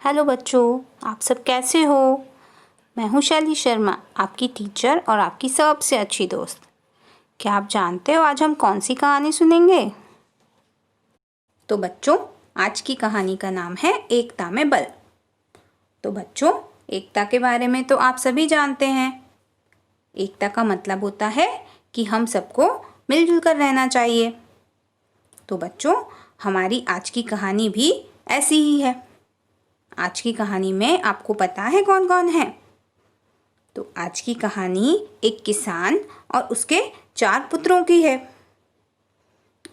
Hello बच्चों, आप सब कैसे हो। मैं हूँ शैली शर्मा, आपकी टीचर और आपकी सबसे अच्छी दोस्त। क्या आप जानते हो आज हम कौन सी कहानी सुनेंगे? तो बच्चों, आज की कहानी का नाम है एकता में बल। तो बच्चों, एकता के बारे में तो आप सभी जानते हैं। एकता का मतलब होता है कि हम सबको मिलजुल कर रहना चाहिए। तो बच्चों, हमारी आज की कहानी भी ऐसी ही है। आज की कहानी में आपको पता है कौन कौन है? तो आज की कहानी एक किसान और उसके 4 पुत्रों की है।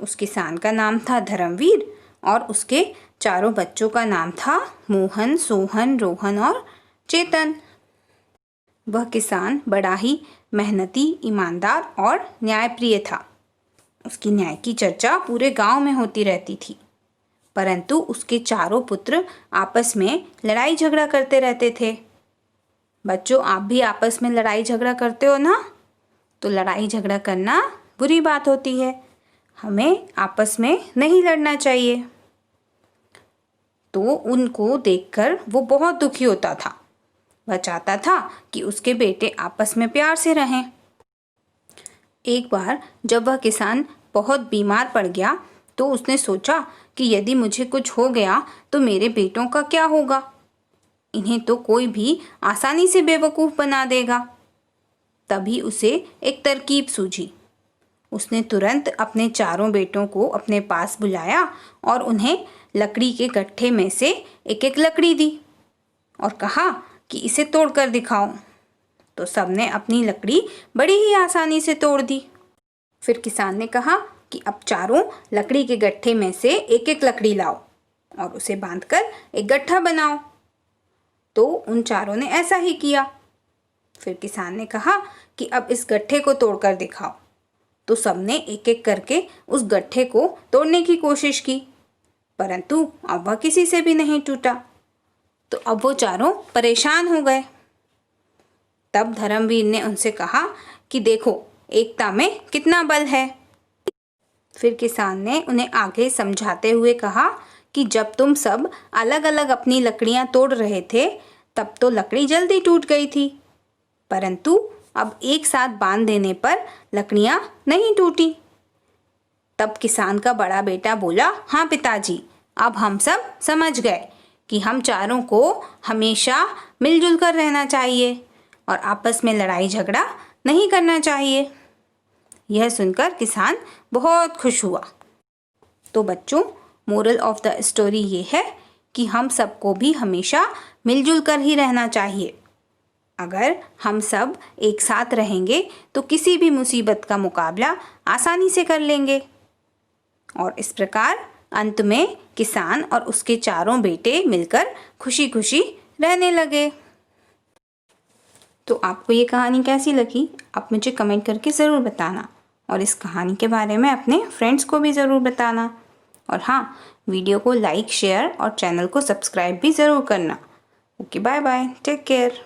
उस किसान का नाम था धर्मवीर और उसके चारों बच्चों का नाम था मोहन, सोहन, रोहन और चेतन। वह किसान बड़ा ही मेहनती, ईमानदार और न्यायप्रिय था। उसकी न्याय की चर्चा पूरे गांव में होती रहती थी। परंतु उसके चारों पुत्र आपस में लड़ाई झगड़ा करते रहते थे। बच्चों, आप भी आपस में लड़ाई झगड़ा करते हो ना? तो लड़ाई झगड़ा करना बुरी बात होती है। हमें आपस में नहीं लड़ना चाहिए। तो उनको देखकर वो बहुत दुखी होता था। वह चाहता था कि उसके बेटे आपस में प्यार से रहें। एक बार जब वह किसान बहुत बीमार पड़ गया तो उसने सोचा कि यदि मुझे कुछ हो गया तो मेरे बेटों का क्या होगा। इन्हें तो कोई भी आसानी से बेवकूफ़ बना देगा। तभी उसे एक तरकीब सूझी। उसने तुरंत अपने चारों बेटों को अपने पास बुलाया और उन्हें लकड़ी के गट्ठे में से एक एक लकड़ी दी और कहा कि इसे तोड़कर दिखाओ। तो सबने अपनी लकड़ी बड़ी ही आसानी से तोड़ दी। फिर किसान ने कहा कि अब चारों लकड़ी के गट्ठे में से एक एक लकड़ी लाओ और उसे बांधकर एक गट्ठा बनाओ। तो उन चारों ने ऐसा ही किया। फिर किसान ने कहा कि अब इस गट्ठे को तोड़कर दिखाओ। तो सबने एक एक करके उस गट्ठे को तोड़ने की कोशिश की, परंतु अब वह किसी से भी नहीं टूटा। तो अब वो चारों परेशान हो गए। तब धर्मवीर ने उनसे कहा कि देखो, एकता में कितना बल है। फिर किसान ने उन्हें आगे समझाते हुए कहा कि जब तुम सब अलग अलग अपनी लकड़ियां तोड़ रहे थे तब तो लकड़ी जल्दी टूट गई थी, परंतु अब एक साथ बांध देने पर लकड़ियां नहीं टूटी। तब किसान का बड़ा बेटा बोला, हाँ पिताजी, अब हम सब समझ गए कि हम चारों को हमेशा मिलजुल कर रहना चाहिए और आपस में लड़ाई झगड़ा नहीं करना चाहिए। यह सुनकर किसान बहुत खुश हुआ। तो बच्चों, मोरल ऑफ द स्टोरी ये है कि हम सबको भी हमेशा मिलजुल कर ही रहना चाहिए। अगर हम सब एक साथ रहेंगे तो किसी भी मुसीबत का मुकाबला आसानी से कर लेंगे। और इस प्रकार अंत में किसान और उसके चारों बेटे मिलकर खुशी खुशी रहने लगे। तो आपको ये कहानी कैसी लगी? आप मुझे कमेंट करके ज़रूर बताना और इस कहानी के बारे में अपने फ्रेंड्स को भी ज़रूर बताना। और हाँ, वीडियो को लाइक, शेयर और चैनल को सब्सक्राइब भी ज़रूर करना। Okay, bye bye, take care.